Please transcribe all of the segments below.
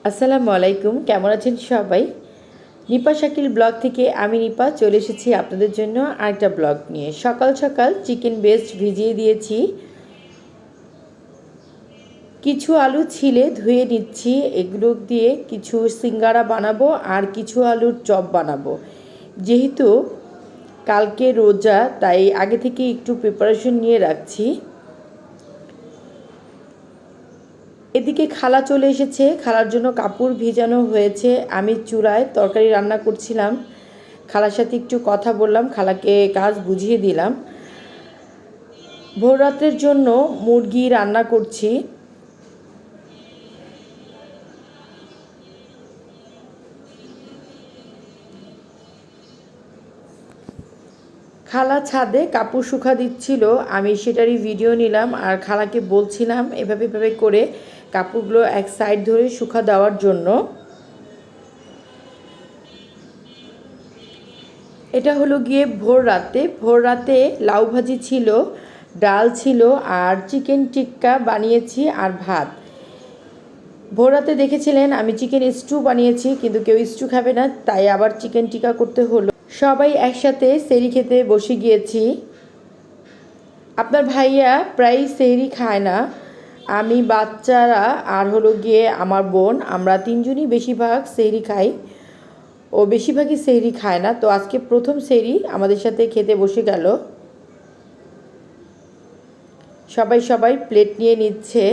আসসালামু আলাইকুম, কেমন আছেন সবাই? নিপা শাকিল ব্লগ থেকে আমি নিপা চলে এসেছি আপনাদের জন্য আরেকটা ব্লগ নিয়ে। সকাল সকাল চিকেন বেস্ট ভিজিয়ে দিয়েছি, কিছু আলু ছিলে ধুয়ে নিচ্ছি। এগুলো দিয়ে কিছু সিঙ্গারা বানাবো আর কিছু আলুর চপ বানাবো। যেহেতু কালকে রোজা, তাই আগে থেকে একটু প্রিপারেশন নিয়ে রাখছি। এদিকে খালা চলে এসেছে, খালার জন্য কাপড় ভিজানো হয়েছে। আমি চুলায় তরকারি রান্না করছিলাম, খালার সাথে একটু কথা বললাম, খালাকে কাজ বুঝিয়ে দিলাম। ভোররাত্রের জন্য মুরগি রান্না করছি। খালা ছাদে কাপড় শুকা দিচ্ছিল, আমি সেটারই ভিডিও নিলাম আর খালাকে বলছিলাম এভাবে এভাবে করে কাপড়গুলো এক সাইড ধরে শুকা দেওয়ার জন্য। এটা হলো গিয়ে ভোর রাতে লাউ ভাজি ছিল, ডাল ছিল আর চিকেন টিক্কা বানিয়েছি আর ভাত। ভোর রাতে দেখেছিলেন আমি চিকেন স্টু বানিয়েছি, কিন্তু কেউ স্টু খাবে না, তাই আবার চিকেন টিক্কা করতে হলো। সবাই একসাথে সেহরি খেতে বসে গিয়েছি। আপনার ভাইয়া প্রায় সেহরি খায় না, আমি, বাচ্চারা আর হলো গিয়ে আমার বোন, আমরা তিনজনই বেশিরভাগ সেহরি খাই। ও বেশিরভাগই সেহরি খায় না, তো আজকে প্রথম সেহরি আমাদের সাথে খেতে বসে গেল। সবাই প্লেট নিয়ে নিচ্ছে।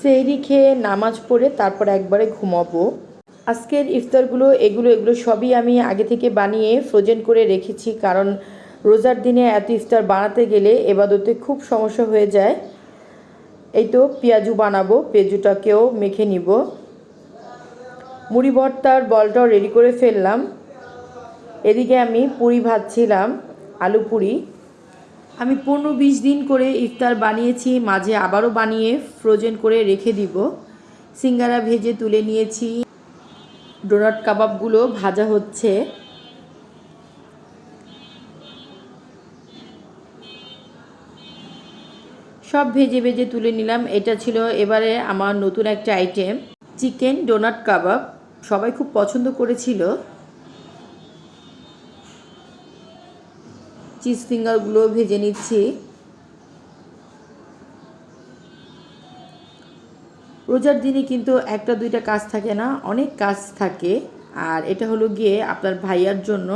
সেহরি খেয়ে নামাজ পড়ে তারপর একবারে ঘুমাবো। আজকের ইফতারগুলো এগুলো সবই আমি আগে থেকে বানিয়ে ফ্রোজেন করে রেখেছি, কারণ রোজার দিনে এত ইফতার বানাতে গেলে এবাদতে খুব সমস্যা হয়ে যায়। এই তো পেঁয়াজু বানাবো, পেঁয়াজুটাকেও মেখে নিব। মুড়ি ভর্তার বলটাও রেডি করে ফেললাম। এদিকে আমি পুরি ভাজছিলাম, আলু পুরি। আমি 15-20 দিন করে ইফতার বানিয়েছি, মাঝে আবারও বানিয়ে ফ্রোজেন করে রেখে দিব। সিঙ্গারা ভেজে তুলে নিয়েছি, ডোনাট কাবাবগুলো ভাজা হচ্ছে। সব ভেজে ভেজে তুলে নিলাম। এটা ছিল এবারে আমার নতুন একটা আইটেম, চিকেন ডোনাট কাবাব। সবাই খুব পছন্দ করেছিল। চিজ ফিঙ্গারগুলো ভেজে নিচ্ছি। রোজার দিনে কিন্তু একটা দুইটা কাজ থাকে না, অনেক কাজ থাকে। আর এটা হলো গিয়ে আপনার ভাইয়ার জন্য,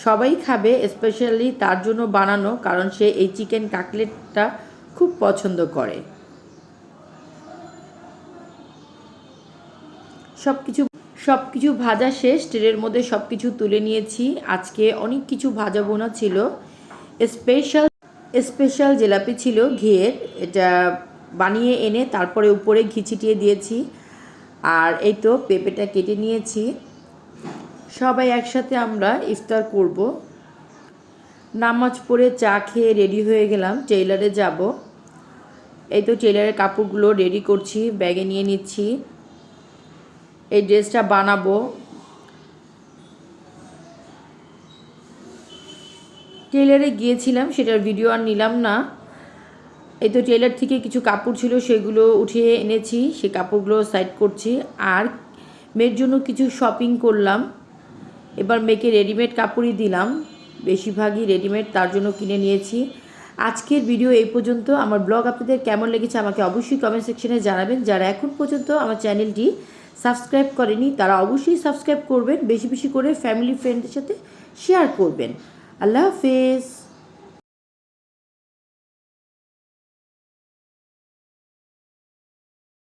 সবাই খাবে, স্পেশালি তার জন্য বানানো, কারণ সে এই চিকেন কাটলেটটা খুব পছন্দ করে। সব কিছু ভাজা শেষ, ট্রের মধ্যে সব কিছু তুলে নিয়েছি। আজকে অনেক কিছু ভাজা বোনা ছিল। স্পেশাল স্পেশাল জিলাপি ছিল ঘিয়ের, এটা বানিয়ে এনে তারপরে উপরে ঘি ছিটিয়ে দিয়েছি। আর এই তো পেঁপেটা কেটে নিয়েছি। সবাই একসাথে আমরা ইফতার করব। নামাজ পড়ে চা খেয়ে রেডি হয়ে গেলাম, টেইলারে যাব। এই তো টেইলারের কাপড়গুলো রেডি করছি, ব্যাগে নিয়ে নিচ্ছি। এই ড্রেসটা বানাবো। টেইলারে গিয়েছিলাম, সেটার ভিডিও আর নিলাম না। এই তো টেইলার থেকে কিছু কাপড় ছিল, সেগুলো উঠিয়ে এনেছি, সেই কাপড়গুলো সাইড করছি। আর মেয়ের জন্য কিছু শপিং করলাম। এবার মেয়েকে রেডিমেড কাপড়ই দিলাম, বেশিরভাগই রেডিমেড, তার জন্য কিনে নিয়েছি। আজকের ভিডিও এই পর্যন্ত। আমার ব্লগ আপনাদের কেমন লেগেছে আমাকে অবশ্যই কমেন্ট সেকশনে জানাবেন। যারা এখন পর্যন্ত আমার চ্যানেলটি সাবস্ক্রাইব করেনি তারা অবশ্যই সাবস্ক্রাইব করবেন, বেশি বেশি করে ফ্যামিলি ফ্রেন্ডদের সাথে শেয়ার করবেন। আল্লাহ হাফেজ।